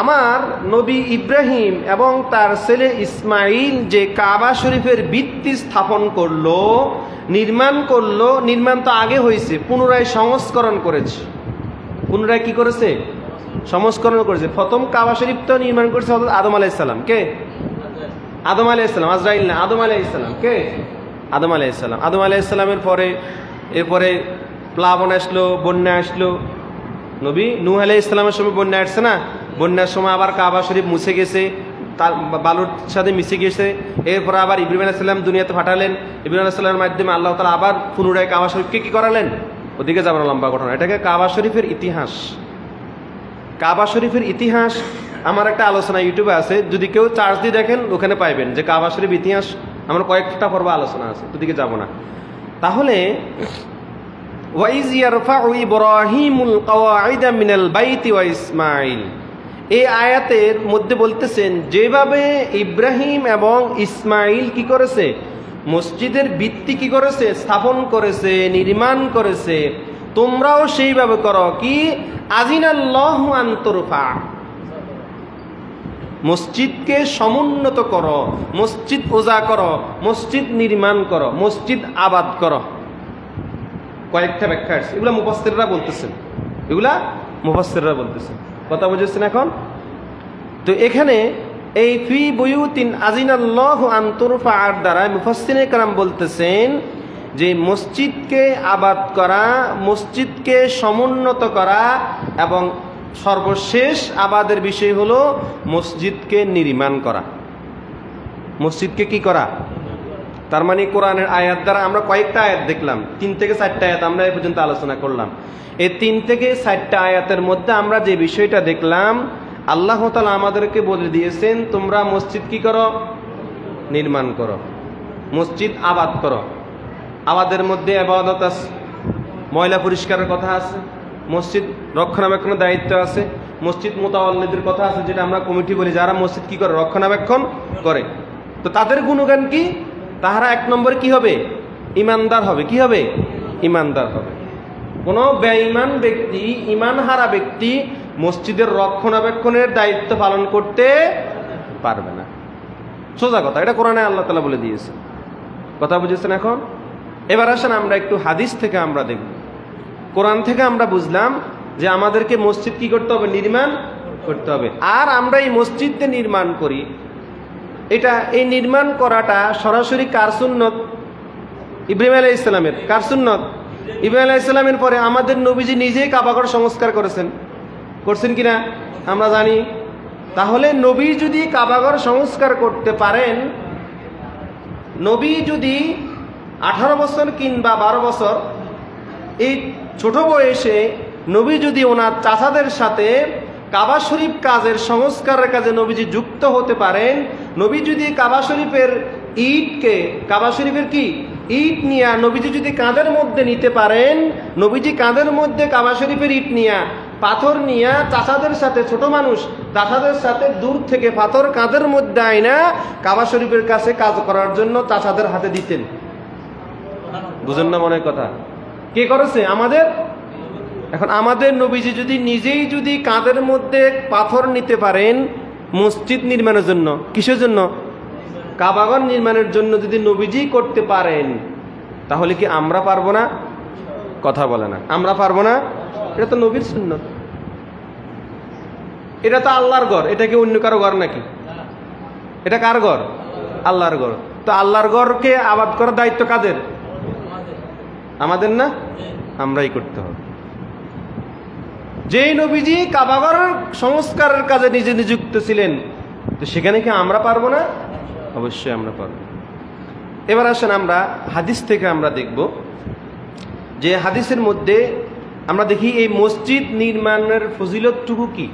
আমার নবী ইব্রাহিম এবং তার ছেলে ইসমাঈল যে কাবা শরীফের ভিত্তি স্থাপন করলো, নির্মাণ করলো, নির্মাণ তো আগে হয়েছে, পুনরায় সংস্করণ করেছে। পুনরায় কি করেছে? সংস্করণ করেছে। প্রথম কাবা শরীফ তো নির্মাণ করেছে হযরত আদম আলাইহিস সালাম। কে? আদম আলাইহিস সালাম। আজরাইল না, আদম আলাইহিস সালাম। কে? আদম আলাইহিস সালাম। আদম আলাইহিস সালামের পরে এরপরে প্লাবন আসলো, বন্যা আসলো। নবী নূহ আলাইহিস সালামের সময় বন্যা আসছে না? বন্যার সময় আবার কাবা শরীফ মুছে গেছে, তার বালুর সাথে মিশে গেছে। এরপর আবার ইব্রাহিম আলাইহিস সালাম দুনিয়াতে পাঠালেন। ইব্রাহিম আলাইহিস সালামের মাধ্যমে আল্লাহ তাআলা আবার পুনরায় কাবা শরীফকে কি করালেন? ওদিকে যাব না, লম্বা ঘটনা। এটাকে কাবা শরীফের ইতিহাস। কাবা শরীফের ইতিহাস আমার একটা আলোচনা ইউটিউবে আছে, যদি কেউ চার্জ দিয়ে দেখেন ওখানে পাইবেন যে কাবা শরীফ ইতিহাস আমার কয়েকটা পর্ব আলোচনা আছে, ওদিকে যাব না। তাহলে ওয়াইজ ইয়ারফাউ ইব্রাহিমুল কওয়াইদা মিনাল বাইতি ওয়া ইসমাঈল, এই আয়াতের মধ্যে বলতেছেন যেভাবে ইব্রাহিম এবং ইসমাঈল কি করেছে? মসজিদের ভিত্তি কি করেছে? স্থাপন করেছে, নির্মাণ করেছে, তোমরাও সেইভাবে করো। কি? আজিনাল্লাহু আন তুরফা, মসজিদকে সমুন্নত করো, মসজিদ ওজা করো, মসজিদ নির্মাণ করো, মসজিদ আবাদ করো। কয়েকটা ব্যাখ্যা আছে, এগুলা মুফাসসিররা বলতেছেন, এগুলা মুফাসসিররা বলতেছেন। কথা বুঝেছেন এখন? তো এখানে এই ফি বুয়ুতিন আজিনাল্লাহু আন তুরফা এর দ্বারা মুফাসসিরে কেরাম বলতেছেন যে মসজিদকে আবাদ করা, মসজিদকে সমুন্নত করা এবং সর্বশেষ আবাদের বিষয় হলো মসজিদকে নির্মাণ করা। মসজিদকে কি করা? তার মানে কোরআনের আয়াত দ্বারা আমরা কয়েকটা আয়াত দেখলাম, 3 থেকে 4টা আয়াত আমরা এই পর্যন্ত আলোচনা করলাম। এই 3 থেকে 4টা আয়াতের মধ্যে আমরা যে বিষয়টা দেখলাম, আল্লাহ তাআলা আমাদেরকে বলে দিয়েছেন তোমরা মসজিদ কি করো? নির্মাণ করো, মসজিদ আবাদ করো। আবাদের মধ্যে ইবাদত আছে, ময়লা পরিষ্কারের কথা আছে, মসজিদ রক্ষণাবেক্ষণের দায়িত্ব আছে, মসজিদ মুতাওয়াল্লিদের কথা আছে, যেটা আমরা কমিটি বলি, যারা মসজিদ কি করে? রক্ষণাবেক্ষণ করে। তো তাদের গুণগান কি? তাহারা 1 নম্বরে কি হবে? ইমানদার হবে। কি হবে? ইমানদার হবে। কোনো বেঈমান ব্যক্তি, ইমান হারা ব্যক্তি মসজিদের রক্ষণাবেক্ষণের দায়িত্ব পালন করতে পারবে না। সোজা কথা, এটা কোরআনে আল্লাহ তাআলা বলে দিয়েছে। কথা বুঝেছেন এখন? এবার আসেন আমরা একটু হাদিস থেকে আমরা দেখব। কোরআন থেকে আমরা বুঝলাম যে আমাদেরকে মসজিদ কি করতে হবে? নির্মাণ করতে হবে। আর আমরা এই মসজিদকে নির্মাণ করি, এটা এই নির্মাণ করাটা সরাসরি কার সুন্নত? ইব্রাহিম আলাইহিস সালামের। কার সুন্নত? ইব্রাহিম আলাইহিস সালামের পরে আমাদের নবীজি নিজেই কাবাঘর সংস্কার করেছেন। করছেন কিনা আমরা জানি। তাহলে নবী যদি কাবাঘর সংস্কার করতে পারেন, নবী যদি 18 বছর কিংবা 12 বছর এই ছোট বয়সে নবী যদি ওনার চাচাদের সাথে কাবা শরীফ কাজের সংস্কারের কাজে নবীজি যুক্ত হতে পারেন, নবী যদি কাবা শরীফের ইটকে, কাবা শরীফের কি ইট নিয়ে নবীজি যদি কাঁধের মধ্যে নিতে পারেন, নবীজি কাঁধের মধ্যে কাবা শরীফের ইট নিয়ে, পাথর নিয়ে চাচাদের সাথে, ছোট মানুষ চাচাদের সাথে দূর থেকে পাথর কাঁধের মধ্যে আইনা কাবা শরীফের কাছে কাজ করার জন্য চাচাদের হাতে দিতেন। বুঝেন না মনের কথা? কে করেছে? আমাদের। এখন আমাদের নবীজি যদি নিজেই যদি কাঁধের মধ্যে পাথর নিতে পারেন মসজিদ নির্মাণের জন্য, কিসের জন্য? কাবাঘর নির্মাণের জন্য যদি নবীজি করতে পারেন, তাহলে কি আমরা পারবো না? কথা বলে না, আমরা পারবো না? এটা তো নবীর সুন্নত, এটা তো আল্লাহর ঘর। এটা কি অন্য কারো ঘর নাকি? এটা কার ঘর? আল্লাহর ঘর। তো আল্লাহর ঘরকে আবাদ করার দায়িত্ব কাদের? আমাদের না? আমরাই করতে হবে। যেই নবীজি কাবাঘর সংস্কারের কাজে নিজে নিযুক্ত ছিলেন, তো সেখানে কি আমরা পারবো না? অবশ্যই আমরা পারবো। এবার আসেন আমরা হাদিস থেকে আমরা দেখব যে হাদিসের মধ্যে আমরা দেখি এই মসজিদ নির্মাণের ফজিলতটুকু কি।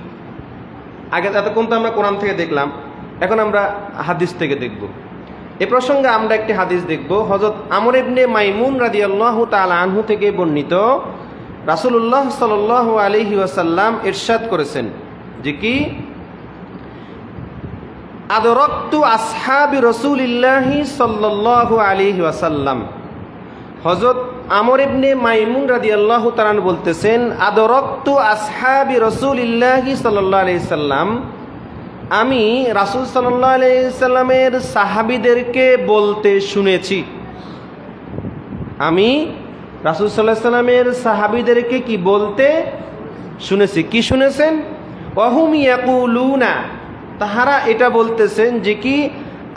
আগে এতক্ষণ তো আমরা কোরআন থেকে দেখলাম, এখন আমরা হাদিস থেকে দেখব। এ প্রসঙ্গে আমরা একটি হাদিস দেখব। হযরত আমর ইবনে মাইমুন রাদিয়াল্লাহু তাআলা আনহু থেকে বর্ণিত, রাসূলুল্লাহ সাল্লাল্লাহু আলাইহি ওয়াসাল্লাম ইরশাদ করেছেন যে কি, আদরাকতু আসহাবি রাসূলিল্লাহি সাল্লাল্লাহু আলাইহি ওয়াসাল্লাম। হযরত আমর ইবনে মাইমুন রাদিয়াল্লাহু তাআলা বলতেছেন, আদরাকতু আসহাবি রাসূলিল্লাহি সাল্লাল্লাহু আলাইহি সাল্লাম, আমি রাসূল সাল্লাল্লাহু আলাইহি সাল্লামের সাহাবীদেরকে বলতে শুনেছি। আমি রাসূল সাল্লাল্লাহু আলাইহি সাল্লামের সাহাবীদেরকে কি বলতে শুনেছি। কি শুনেছেন? ওয়াহুম ইয়াকুলুনা, তাহারা এটা বলতেছেন যে কি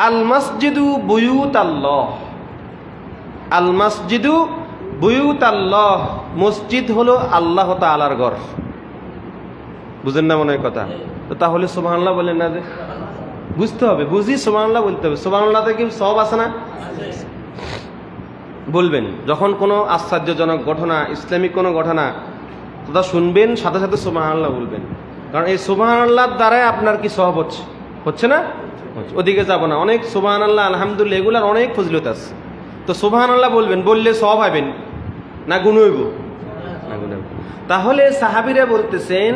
আল মসজিদু বুয়ুতাল্লাহ, আল মসজিদু বুয়ুতাল্লাহ, মসজিদ হলো আল্লাহ তাআলার ঘর। বুঝেন না মনে হয় কথা? তো তাহলে সুবহানাল্লাহ বলেন না যে? বুঝতে হবে, বুঝি সুবহানাল্লাহ বলতে হবে। সুবহানাল্লাহতে কি সওয়াব আছে না? বলবেন যখন কোনো আশ্চর্যজনক ঘটনা, ইসলামিক কোনো ঘটনা তা শুনবেন, সাথে সাথে সুবহানাল্লাহ বলবেন। কারণ এই সুবহানাল্লাহর দ্বারাই আপনার কি সওয়াব হচ্ছে, হচ্ছে না? ওদিকে যাব না। অনেক সুবহানাল্লাহ, আলহামদুলিল্লাহ এগুলার অনেক ফজিলত আছে। তো সুবহানাল্লাহ বলবেন, বললে সওয়াব হবেন না গুণ হইব? না গুণ হইব। তাহলে সাহাবীরা বলতেছেন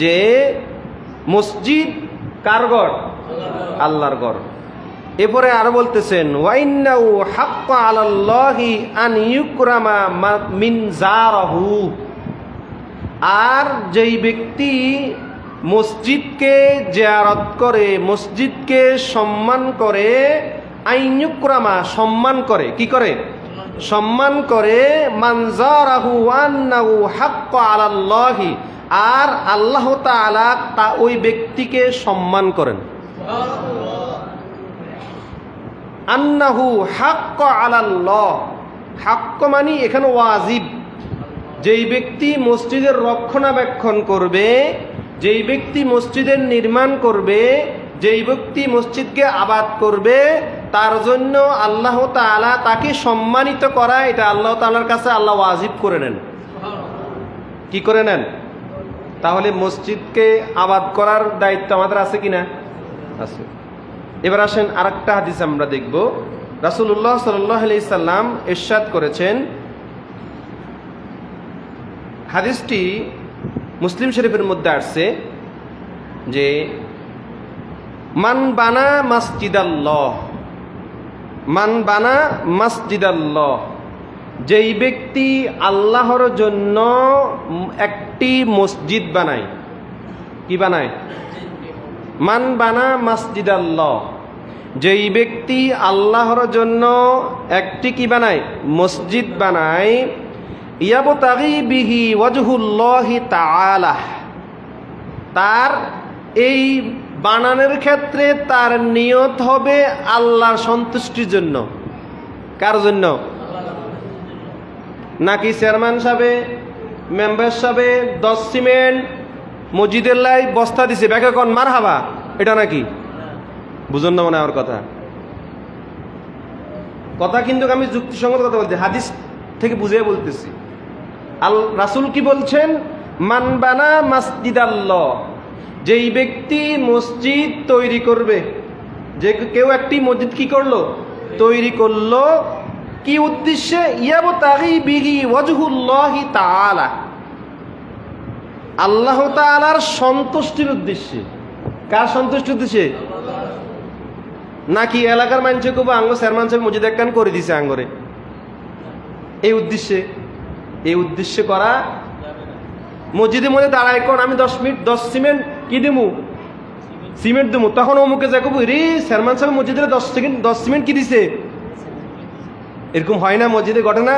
যে মসজিদ কার ঘর? আল্লাহর ঘর। এরপরে আরো বলতেছেন ওয়াইন্নাহু হাক্কা আলাল্লাহি আন ইউকরামা মিন জারাহু, আর যেই ব্যক্তি মসজিদকে জিয়ারত করে, মসজিদকে সম্মান করে, আন ইউকরামা সম্মান করে, কি করে? সম্মান করে, মান জারাহু আন্নাহু হাক্কা আলাল্লাহি, আর আল্লাহ তাআলা তা ওই ব্যক্তিকে সম্মান করেন। আন্নাহু হাক্কা আলাল্লাহ, হাক্ক মানে এখানে ওয়াজিব। যেই ব্যক্তি মসজিদের রক্ষণাবেক্ষণ করবে, যেই ব্যক্তি মসজিদের নির্মাণ করবে, যেই ব্যক্তি মসজিদকে আবাদ করবে, তার জন্য আল্লাহ তাআলা তাকে সম্মানিত করা, এটা আল্লাহ তাআলার কাছে আল্লাহ ওয়াজিব করে নেন। কি করে নেন? তাহলে মসজিদকে আবাদ করার দায়িত্ব আমাদের আছে কিনা? আছে। এবার আসেন আরেকটা হাদিস আমরা দেখব। রাসূলুল্লাহ সাল্লাল্লাহু আলাইহি সাল্লাম ইরশাদ করেছেন, হাদিসটি মুসলিম শরীফের মধ্যে আসছে যে মান বানা মাসজিদাল্লাহ, মান বানা মাসজিদাল্লাহ, যেই ব্যক্তি আল্লাহর জন্য একটি মসজিদ বানায়। কি বানায়? মান বানা মাসজিদাল্লাহ, যেই ব্যক্তি আল্লাহর জন্য একটি কি বানায়? মসজিদ বানায়। ইয়াবতাগি বিহি ওয়াজহুল্লাহি তাআলা, তার এই বানানোর ক্ষেত্রে তার নিয়ত হবে আল্লাহর সন্তুষ্টির জন্য। কার জন্য? নাকি চেয়ারম্যান সাহেব, মেম্বার সাহেব 10 সিমেন্ট মসজিদের লাই বস্তা দিছে, ব্যাকে কোন মারহাবা, এটা নাকি? বুঝুন না মনে আমার কথা? কথা কিন্তু আমি যুক্তিসঙ্গত কথা বলছি, হাদিস থেকে বুঝিয়ে বলতেছি। রাসূল কি বলছেন? মান বানা মাসজিদাল্লাহ, যেই ব্যক্তি মসজিদ তৈরি করবে, যে কেউ একটি মসজিদ কি করলো? তৈরি করলো। কি উদ্দেশ্যে? ইয়াবতাগি বিহি ওয়াজহুল্লাহি তাআলা, আল্লাহ তাআলার সন্তুষ্টির উদ্দেশ্যে। কার সন্তুষ্টির উদ্দেশ্যে? নাকি এলাকার মানুষকে কব আঙ্গ চেয়ারম্যান সাহেব মসজিদ একখান করে দিছে আঙ্গরে, এই উদ্দেশ্যে? এই উদ্দেশ্যে করা। মসজিদের মধ্যে দাঁড়ায় কোন আমি 10 মিনিট 10 সিমেন্ট কি দিমু? সিমেন্ট দিমু। তখন অমুকে যা কব রে চেয়ারম্যান সাহেব মসজিদের 10 সিমেন্ট কি দিছে? এরকম হয় না মসজিদে ঘটনা?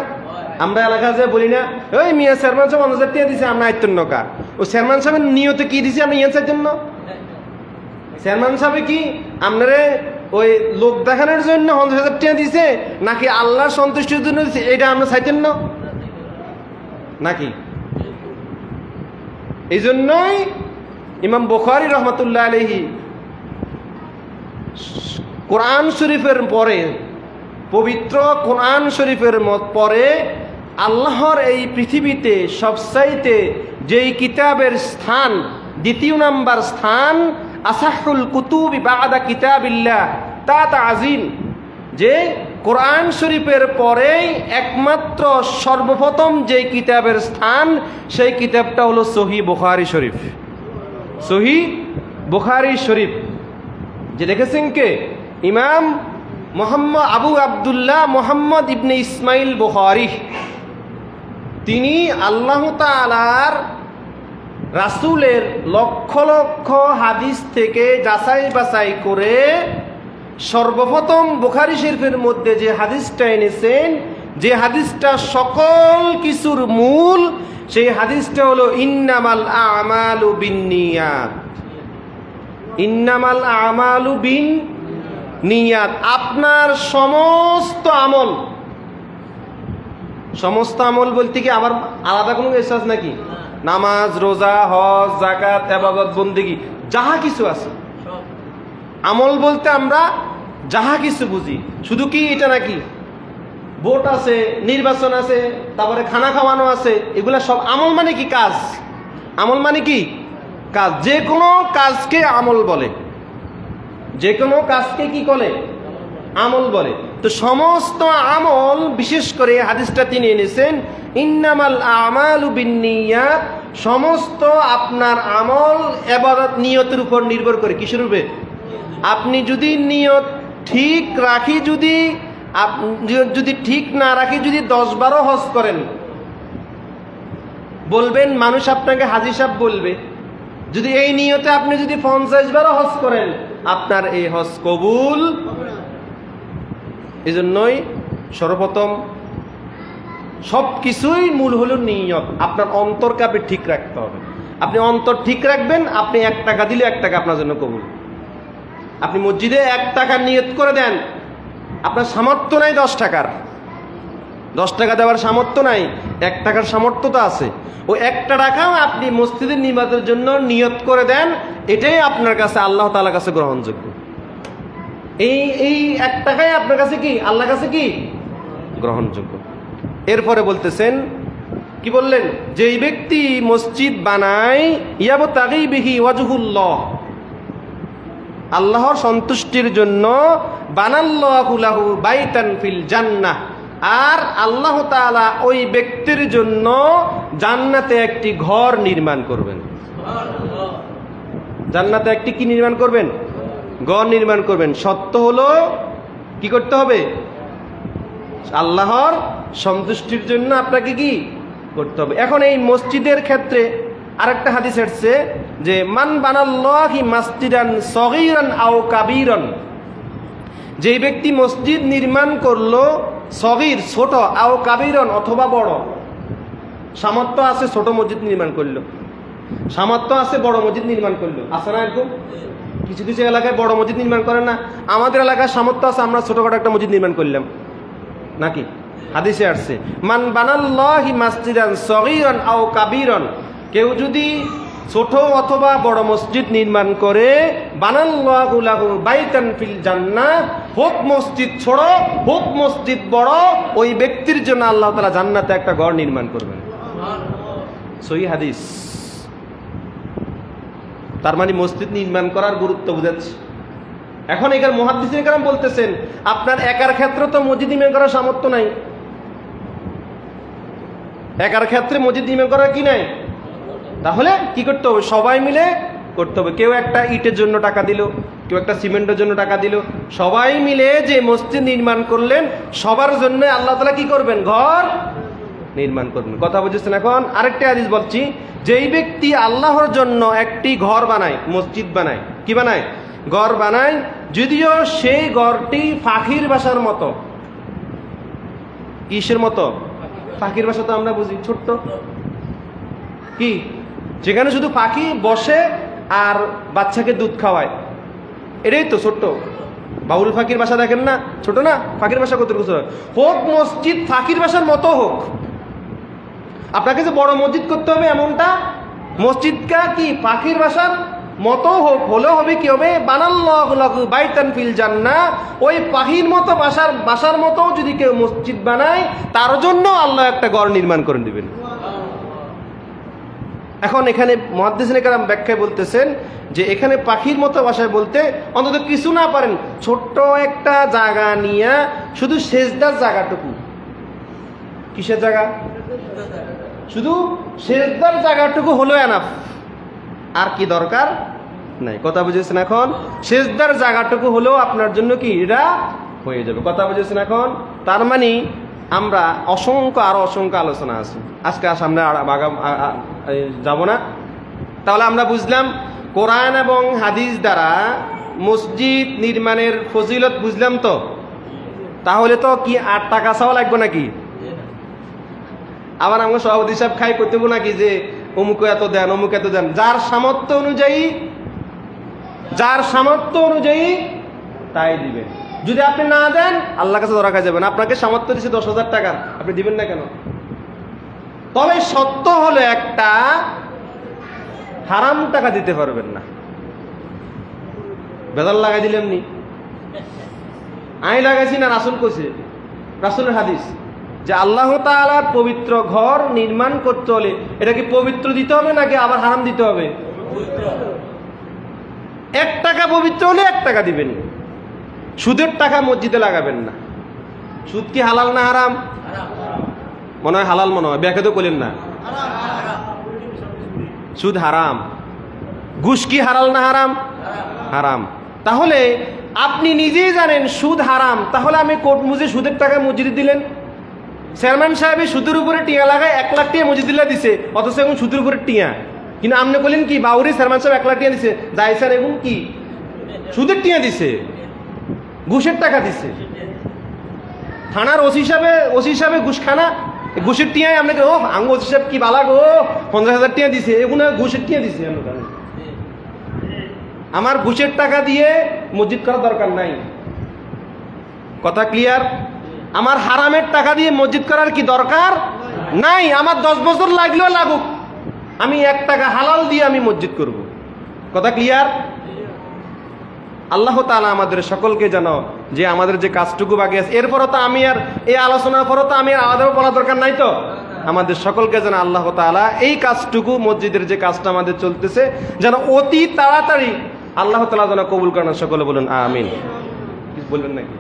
আমরা এলাকায় যে বলি না, ওই মিয়া চেয়ারম্যান সাহেব 50,000 টাকা দিছে, আমরা 8 টাকা। ও চেয়ারম্যান সাহেবের নিয়তে কি দিছে? আমরা ইয়ার জন্য। চেয়ারম্যান সাহেব কি আপনারে ওই লোক দেখানোর জন্য 50,000 টাকা দিছে, নাকি আল্লাহর সন্তুষ্টির জন্য দিছে? এটা আমরা চাইতেন না নাকি? এই জন্যই ইমাম বুখারী রহমাতুল্লাহ আলাইহি কোরআন শরীফের পরে, পবিত্র কোরআন শরীফের পরে আল্লাহর এই পৃথিবীতে সবচাইতে যেই কিতাবের স্থান, দ্বিতীয় নাম্বার স্থান, আসাহুল কুতুবি বাদা কিতাবিল্লাহ, তা তাজিম, যে কোরআন শরীফের পরেই একমাত্র সর্বপ্রথম যেই কিতাবের স্থান, সেই কিতাবটা হলো সহিহ বুখারী শরীফ। সহিহ বুখারী শরীফ যে লিখেছেন কে? ইমাম মোহাম্মদ আবু আব্দুল্লাহ মোহাম্মদ ইবনে ইসমাইল বুখারী। তিনি আল্লাহ তাআলার রাসূলের লক্ষ লক্ষ হাদিস থেকে যাচাই বাছাই করে সর্বপ্রথম বুখারী শরীফের মধ্যে যে হাদিসটা এনেছেন, যে হাদিসটা সকল কিছুর মূল, সেই হাদিসটা হলো ইন্নামাল আমালু বিন্নিয়াত। ইন্নামাল আমালু বিন্নিয়াত, আপনার সমস্ত আমল, সমস্ত আমল বলতে কি আবার আলাদা কোনো এহসাস নাকি? নামাজ, রোজা, হজ, যাকাত, ইবাদত, বন্দেগী, যাহা কিছু আছে আমল বলতে আমরা যাহা কিছু বুঝি। শুধু কি এটা নাকি ভোট আছে, নির্বাচন আছে, তারপরে খানা খাওয়ানো আছে, এগুলা সব আমল মানে কি? কাজ। আমল মানে কি? কাজ। যে কোনো কাজকে আমল বলে, যে কোনো কাজকে কি বলে? আমল বলে। তো সমস্ত আমল, বিশেষ করে হাদিসটা তিনি এনেছেন ইন্নামাল আমালু বিন্নিয়াত, সমস্ত আপনার আমল ইবাদত নিয়তের উপর নির্ভর করে। কিসের উপরে? আপনি যদি নিয়ত ঠিক রাখি, যদি ঠিক না রাখি, যদি 10-12 হজ করেন, বলবেন মানুষ আপনাকে হাজী সাহেব বলবে। যদি এই নিয়তে আপনি যদি 50-12 হজ করেন, আপনার এই হজ কবুল। এই জন্যই সর্বপ্রথম সবকিছুই মূল হলো নিয়ত। আপনার অন্তরকে আপনি ঠিক রাখতে হবে। আপনি অন্তর ঠিক রাখবেন, আপনি 1 টাকা দিলে 1 টাকা আপনার জন্য কবুল। আপনি মসজিদে 1 টাকা নিয়ত করে দেন, আপনার সামর্থ্য নাই 10 টাকার, 10 টাকা দেওয়ার সামর্থ্য নাই, 1 টাকার সামর্থ্য তো আছে। ওই 1 টাকাও আপনি মসজিদের নিমাতের জন্য নিয়ত করে দেন, এটাই আপনার কাছে আল্লাহ তাআলার কাছে গ্রহণযোগ্য। এই 1 টাকাই আপনার কাছে কি? আল্লাহর কাছে কি? গ্রহণযোগ্য। এরপরে বলতেছেন, কি বললেন? যেই ব্যক্তি মসজিদ বানায় ইয়াবতাগি বিহি ওয়াজহুল্লাহ, আল্লাহর সন্তুষ্টির জন্য, বানাল্লাহু লাহু বাইতান ফিল জান্নাহ, আর আল্লাহ তাআলা ওই ব্যক্তির জন্য জান্নাতে একটি ঘর নির্মাণ করবেন। জান্নাতে একটি কি নির্মাণ করবেন? ঘর নির্মাণ করবেন। শর্ত হলো কি করতে হবে? আল্লাহর সন্তুষ্টির জন্য আপনাকে কি করতে হবে। এখন এই মসজিদের ক্ষেত্রে আরেকটা হাদিস আসছে যে মান বানাল্লাহি মাসজিদান সগীরান আও কাবীরান, যেই ব্যক্তি মসজিদ নির্মাণ করলো, সগীর ছোট, আও কাবীরান অথবা বড়, সামর্থ্য আছে ছোট মসজিদ নির্মাণ করলো, সামর্থ্য আছে বড় মসজিদ নির্মাণ করলো। আছে না এরকম? কিছু কিছু এলাকায় বড় মসজিদ নির্মাণ করেন না, আমাদের এলাকায় সামর্থ্য আছে, আমরা ছোটখাটো একটা মসজিদ নির্মাণ করলাম নাকি? হাদিসে আসছে মান বানাল্লাহি মাসজিদান সগীরান আও কাবীরান, কেউ যদি ছোট অথবা বড় মসজিদ নির্মাণ করে, বানাল্লাহু লাহু বাইতান ফিল জান্নাহ, হোক মসজিদ ছোট হোক মসজিদ বড়, ওই ব্যক্তির জন্য আল্লাহ তাআলা জান্নাতে একটা ঘর নির্মাণ করবেন। সহিহ হাদিস। তার মানে মসজিদ নির্মাণ করার গুরুত্ব বুঝাচ্ছে। এখন এখানে মুহাদ্দিসিনে কেরাম বলতেছেন, আপনার একার ক্ষেত্রে তো মসজিদ নির্মাণ করার সামর্থ্য নাই, একার ক্ষেত্রে মসজিদ নির্মাণ করার কি নাই, তাহলে কি করতে হবে? সবাই মিলে করতে হবে। কেউ একটা ইটের জন্য টাকা দিল, কেউ একটা সিমেন্টের জন্য টাকা দিল, সবাই মিলে যে মসজিদ নির্মাণ করলেন, সবার জন্য আল্লাহ তাআলা কি করবেন? ঘর নির্মাণ করবেন। কথা বুঝেছেন? এখন আরেকটা হাদিস বলছি, যেই ব্যক্তি আল্লাহর জন্য একটি ঘর বানায়, মসজিদ বানায়, কি বানায়? ঘর বানায়, যদিও সেই ঘরটি পাখির বাসার মতো। কিসের মতো? পাখির বাসা তো আমরা বুঝি ছোট্ট, কি যেখানে শুধু পাখি বসে আর বাচ্চাকে দুধ খাওয়ায়, এটাই তো ছোট্ট। বাউল ফাকির বাসা দেখেন না, ছোট না? ফাকির বাসা কতটুকু ছোট হোক, মসজিদ ফাকির বাসার মতো হোক। আপনাকে যে বড় মসজিদ করতে হবে এমনটা, মসজিদটা কি পাখির বাসার মতো হোক, হলেও হবে কি হবে? বানাল্লাহু লাহু বাইতান ফিল জান্নাহ, ওই পাখির মতো বাসার মতো যদি কেউ মসজিদ বানায়, তার জন্য আল্লাহ একটা ঘর নির্মাণ করে দিবেন। এখন এখানে মুহাদ্দিসিনে কেরাম ব্যাখ্যায় বলতেছেন যে এখানে পাখির মতো বাসায় বলতে অন্তত কিছু না পারেন, ছোট্ট একটা জায়গা নিয়ে শুধু সেজদার জায়গাটুকু, কিসের জায়গা? শুধু সেজদার জায়গাটুকু হলো এনাফ, আর কি দরকার নাই। কথা বুঝেছেন? এখন সেজদার জায়গাটুকু হলেও আপনার জন্য কি এটা হয়ে যাবে। কথা বুঝেছেন? এখন তার মানে আমরা আরো অসংখ্য আলোচনা আছে, আজকে সামনে যাব না। তাহলে আমরা বুঝলাম কোরআন এবং হাদিস দ্বারা মসজিদ নির্মাণের ফজিলত বুঝলাম। তো তাহলে তো কি 8 টাকা চাওয়া লাগবে নাকি? আবার আমরা সভাপতি সাহেব খাই করতে নাকি যে অমুক এত দেন অমুক এত দেন, যার সামর্থ্য অনুযায়ী তাই দিবেন। যদি আপনি না দেন আল্লাহর কাছে ধরা খাই যাবেন। আপনাকে সামর্থ্য দিচ্ছে 10,000 টাকার, আপনি দিবেন না কেন? তবে সত্য হলো একটা, হারাম টাকা দিতে পারবেন না। বেদাল লাগাই দিলেন নি, আমি লাগাইছি না রাসূল কইছে, রাসূলের হাদিস যে আল্লাহ তাআলার পবিত্র ঘর নির্মাণ করতে হলে এটা কি পবিত্র দিতে হবে নাকি আবার হারাম দিতে হবে? 1 টাকা পবিত্র হলে 1 টাকা দিবেন। সুদের টাকা মসজিদে লাগাবেন না। সুদ কি হালাল না হারাম? মনে হয় হালাল, মনে হয় ব্যাখ্যা তো করলেন না। সুদ হারাম। ঘুষ কি হালাল না হারাম? হারাম। তাহলে আপনি নিজেই জানেন সুদ হারাম, তাহলে আমি কোর্ট মুজে সুদের টাকা মসজিদে দিলেন। চেয়ারম্যান সাহেব সুদের উপরে টিয়া লাগায় 1 লাখ টাকা মসজিদে দিছে, অথচ এখন সুদের উপরে টিয়া। কিন্তু আপনি বললেন কি বাউরি চেয়ারম্যান সাহেব 1 লাখ টাকা দিছে, যাই স্যার এখন কি সুদের টিয়া দিছে, ঘুষের টাকা দিছে। থানার ওসি হিসাবে ঘুষখানা, ঘুষের টিয়ায় আপনাকে ও আঙ্গ ওসি সাহেব কি বালা গো 50,000 টাকা দিছে, এগুলো ঘুষের টিয়া দিছে। আমার ঘুষের টাকা দিয়ে মসজিদ করার দরকার নাই। কথা ক্লিয়ার? আমার হারামের টাকা দিয়ে মসজিদ করার কি দরকার নাই। আমার 10 বছর লাগলেও লাগুক, আমি 1 টাকা হালাল দিয়ে আমি মসজিদ করব। কথা ক্লিয়ার? আল্লাহ তাআলা আমাদের সকলকে জানো যে আমাদের যে কাজটুকু বাকি আছে, এরপরও তো আমি আর এই আলোচনার পরও তো আমি আর আলাদা বলা দরকার নাই তো। আমাদের সকলকে যেন আল্লাহ তাআলা এই কাজটুকু, মসজিদের যে কাজটা আমাদের চলতেছে, যেন অতি তাড়াতাড়ি আল্লাহ তাআলা যেন কবুল করেন। সকলে বলুন আমিন। বলবেন নাকি?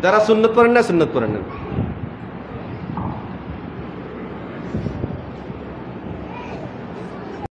যারা সুন্নত পড়েন না সুন্নত পড়েন না।